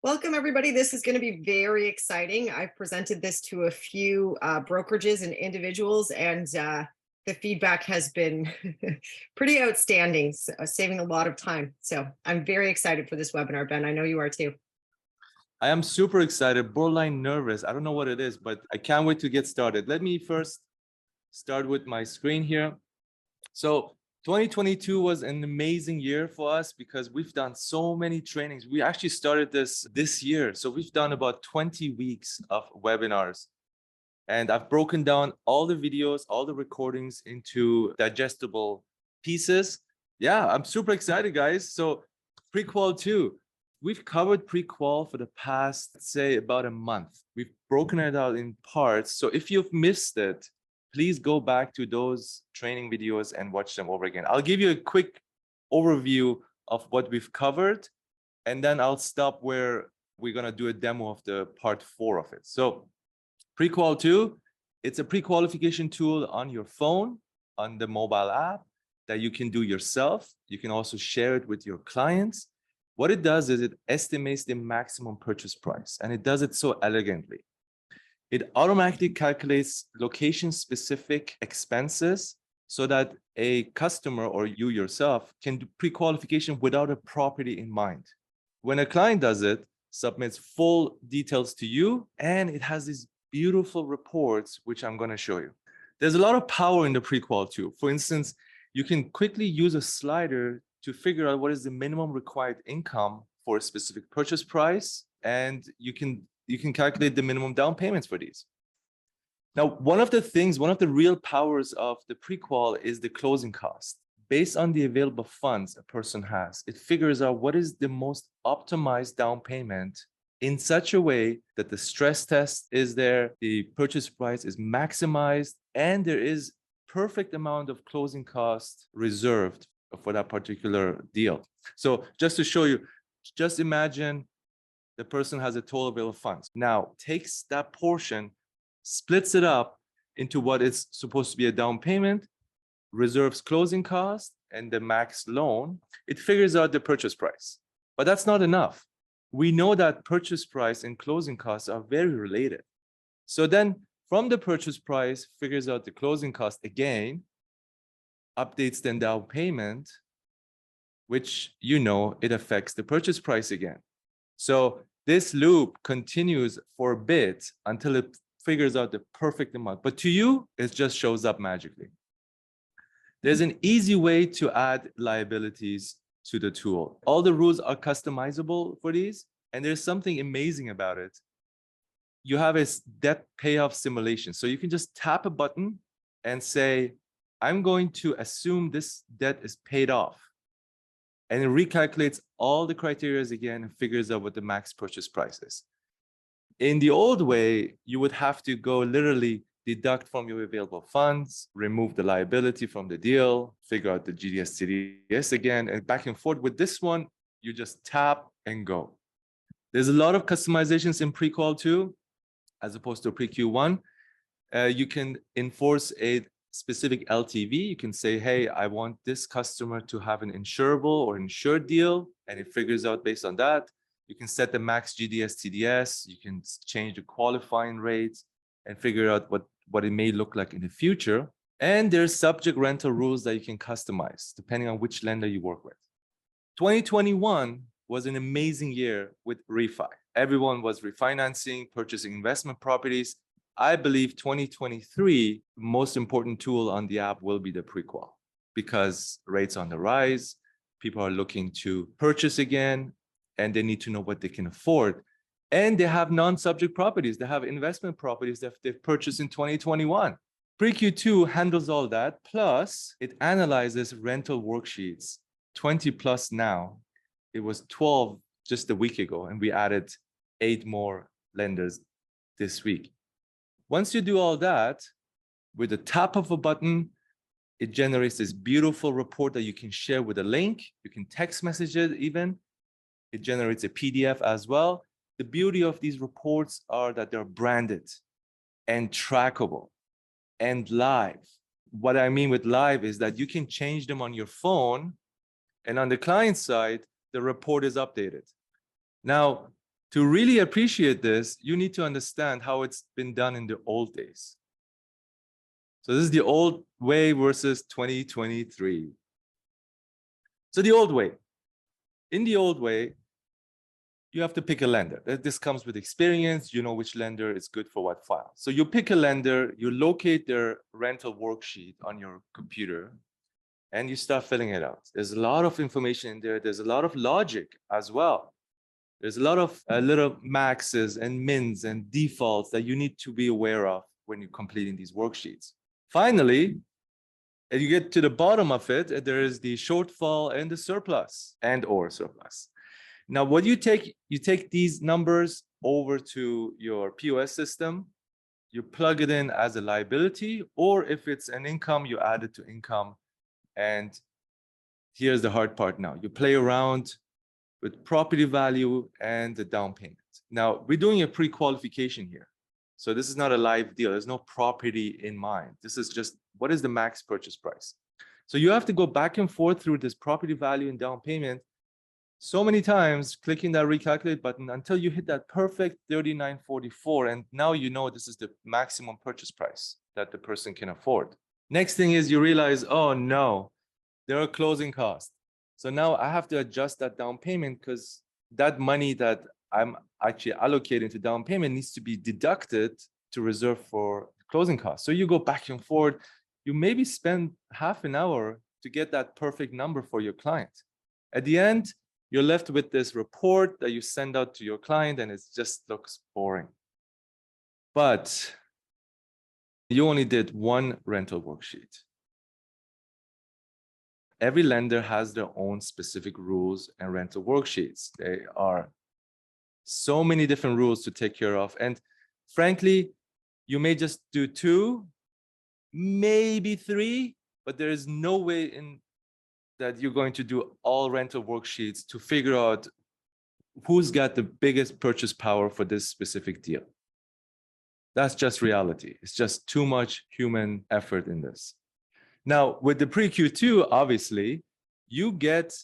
Welcome, everybody. This is going to be very exciting. I've presented this to a few brokerages and individuals, and the feedback has been pretty outstanding, saving a lot of time. So I'm very excited for this webinar, Ben. I know you are too. I am super excited, borderline nervous. I don't know what it is, but I can't wait to get started. Let me first start with my screen here. So 2022 was an amazing year for us because we've done so many trainings. We actually started this year. So we've done about 20 weeks of webinars. And I've broken down all the videos, all the recordings into digestible pieces. Yeah, I'm super excited, guys. So Pre-Qual 2. We've covered Pre-Qual for the past, let's say, about a month. We've broken it out in parts. So if you've missed it, please go back to those training videos and watch them over again. I'll give you a quick overview of what we've covered, and then I'll stop where we're going to do a demo of the part 4 of it. So Pre-Qual 2, it's a pre-qualification tool on your phone, on the mobile app that you can do yourself. You can also share it with your clients. What it does is it estimates the maximum purchase price, and it does it so elegantly. It automatically calculates location-specific expenses so that a customer or you yourself can do pre-qualification without a property in mind. When a client does it, submits full details to you, and it has these beautiful reports, which I'm going to show you. There's a lot of power in the Pre-Qual too. For instance, you can quickly use a slider to figure out what is the minimum required income for a specific purchase price, and you can calculate the minimum down payments for these. Now, one of the real powers of the Pre-Qual is the closing cost. Based on the available funds a person has, it figures out what is the most optimized down payment in such a way that the stress test is there, the purchase price is maximized, and there is perfect amount of closing cost reserved for that particular deal. So just to show you, just imagine the person has a total available funds. Now takes that portion, splits it up into what is supposed to be a down payment, reserves closing cost, and the max loan. It figures out the purchase price. But that's not enough. We know that purchase price and closing costs are very related. So then from the purchase price, figures out the closing cost again, updates the down payment, which it affects the purchase price again. So this loop continues for a bit until it figures out the perfect amount. But to you, it just shows up magically. There's an easy way to add liabilities to the tool. All the rules are customizable for these, and there's something amazing about it. You have a debt payoff simulation. So you can just tap a button and say, I'm going to assume this debt is paid off. And it recalculates all the criteria again and figures out what the max purchase price is. In the old way, you would have to go literally deduct from your available funds, remove the liability from the deal, figure out the GDS, TDS again, and back and forth. With this one, you just tap and go. There's a lot of customizations in Pre-Qual 2, as opposed to Pre-Q1. You can enforce a specific LTV. You can say, hey, I want this customer to have an insurable or insured deal, and it figures out based on that. You can set the max GDS, TDS. You can change the qualifying rates and figure out what it may look like in the future. And there's subject rental rules that you can customize depending on which lender you work with. 2021 was an amazing year with refi. Everyone was refinancing, purchasing investment properties. I believe 2023, the most important tool on the app will be the Pre-Qual, because rates on the rise, people are looking to purchase again, and they need to know what they can afford. And they have non-subject properties. They have investment properties that they've purchased in 2021. Pre-Q2 handles all that, plus it analyzes rental worksheets, 20 plus now. It was 12 just a week ago, and we added 8 more lenders this week. Once you do all that, with the tap of a button, it generates this beautiful report that you can share with a link. You can text message it even. It generates a PDF as well. The beauty of these reports are that they're branded and trackable and live. What I mean with live is that you can change them on your phone, and on the client side, the report is updated. Now, To really appreciate this, you need to understand how it's been done in the old days. So this is the old way versus 2023. So the old way. In the old way, you have to pick a lender. This comes with experience. You know which lender is good for what file. So you pick a lender, you locate their rental worksheet on your computer, and you start filling it out. There's a lot of information in there. There's a lot of logic as well. There's a lot of little maxes and mins and defaults that you need to be aware of when you're completing these worksheets. Finally, and you get to the bottom of it, there is the shortfall and the surplus or surplus. Now, what you take these numbers over to your POS system, you plug it in as a liability, or if it's an income, you add it to income. And here's the hard part now. You play around with property value and the down payment. Now, we're doing a pre-qualification here. So this is not a live deal. There's no property in mind. This is just what is the max purchase price. So you have to go back and forth through this property value and down payment so many times, clicking that recalculate button until you hit that perfect 3944. And now you know this is the maximum purchase price that the person can afford. Next thing is you realize, oh no, there are closing costs. So now I have to adjust that down payment because that money that I'm actually allocating to down payment needs to be deducted to reserve for closing costs. So you go back and forth. You maybe spend half an hour to get that perfect number for your client. At the end, you're left with this report that you send out to your client and it just looks boring. But you only did one rental worksheet. Every lender has their own specific rules and rental worksheets. There are so many different rules to take care of. And frankly, you may just do 2, maybe 3, but there is no way in that you're going to do all rental worksheets to figure out who's got the biggest purchase power for this specific deal. That's just reality. It's just too much human effort in this. Now, with the Pre-Q2, obviously, you get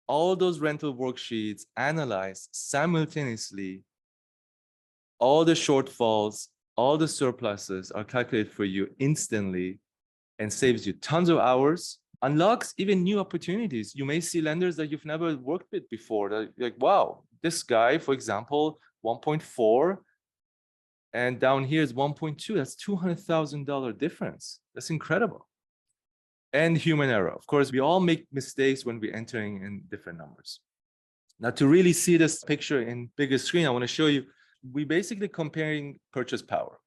all those rental worksheets analyzed simultaneously. All the shortfalls, all the surpluses are calculated for you instantly and saves you tons of hours. Unlocks even new opportunities. You may see lenders that you've never worked with before. That like, wow, this guy, for example, 1.4, and down here is 1.2. That's $200,000 difference. That's incredible. And human error. Of course, we all make mistakes when we're entering in different numbers. Now, to really see this picture in bigger screen, I want to show you, we're basically comparing purchase power.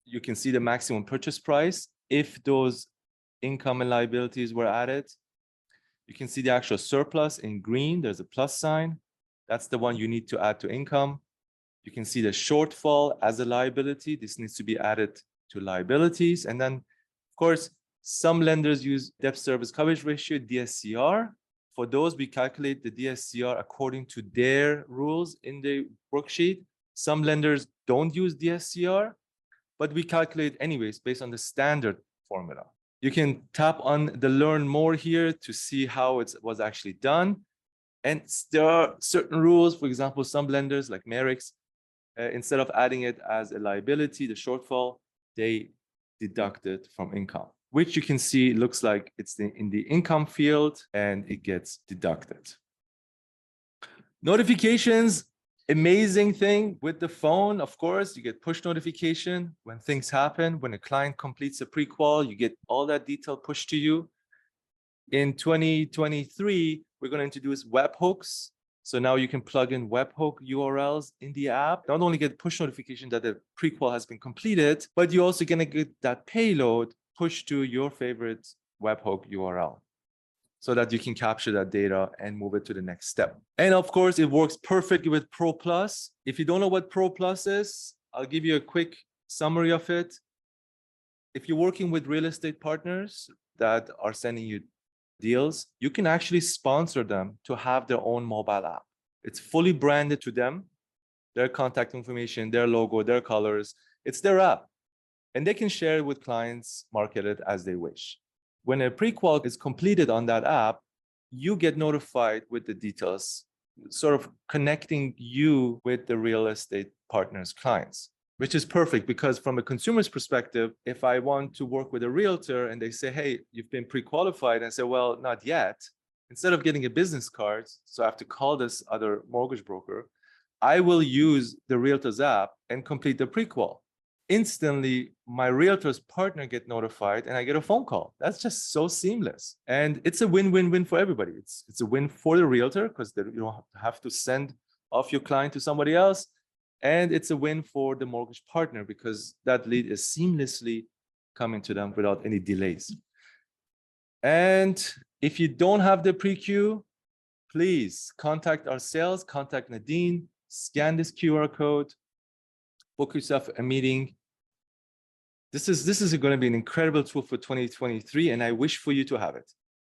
You can see the maximum purchase price if those income and liabilities were added. You can see the actual surplus in green. There's a plus sign. That's the one you need to add to income. You can see the shortfall as a liability. This needs to be added to liabilities. And then, of course, some lenders use debt service coverage ratio, DSCR. For those, we calculate the DSCR according to their rules in the worksheet. Some lenders don't use DSCR, but we calculate anyways based on the standard formula. You can tap on the learn more here to see how it was actually done. And there are certain rules. For example, some lenders like Merrick's, instead of adding it as a liability, the shortfall, they deduct it from income, which you can see looks like it's in the income field and it gets deducted. Notifications, amazing thing with the phone. Of course, you get push notification when things happen. When a client completes a pre-qual, you get all that detail pushed to you. In 2023, we're going to introduce webhooks. So now you can plug in webhook URLs in the app. Not only get push notification that the pre-qual has been completed, but you're also going to get that payload pushed to your favorite webhook URL, so that you can capture that data and move it to the next step. And of course, it works perfectly with Pro Plus. If you don't know what Pro Plus is, I'll give you a quick summary of it. If you're working with real estate partners that are sending you deals, you can actually sponsor them to have their own mobile app. It's fully branded to them, their contact information, their logo, their colors. It's their app. And they can share it with clients, market it as they wish. When a pre-qual is completed on that app, you get notified with the details sort of connecting you with the real estate partners' clients, which is perfect because from a consumer's perspective, if I want to work with a realtor and they say, hey, you've been pre-qualified, and I say, well, not yet, instead of getting a business card, so I have to call this other mortgage broker, I will use the realtor's app and complete the pre-qual. Instantly, my realtor's partner get notified and I get a phone call. That's just so seamless. And it's a win-win-win for everybody. It's a win for the realtor because you don't have to send off your client to somebody else. And it's a win for the mortgage partner because that lead is seamlessly coming to them without any delays. And if you don't have the pre-queue, please contact our sales, contact Nadine, scan this QR code, book yourself a meeting. This is going to be an incredible tool for 2023, and I wish for you to have it.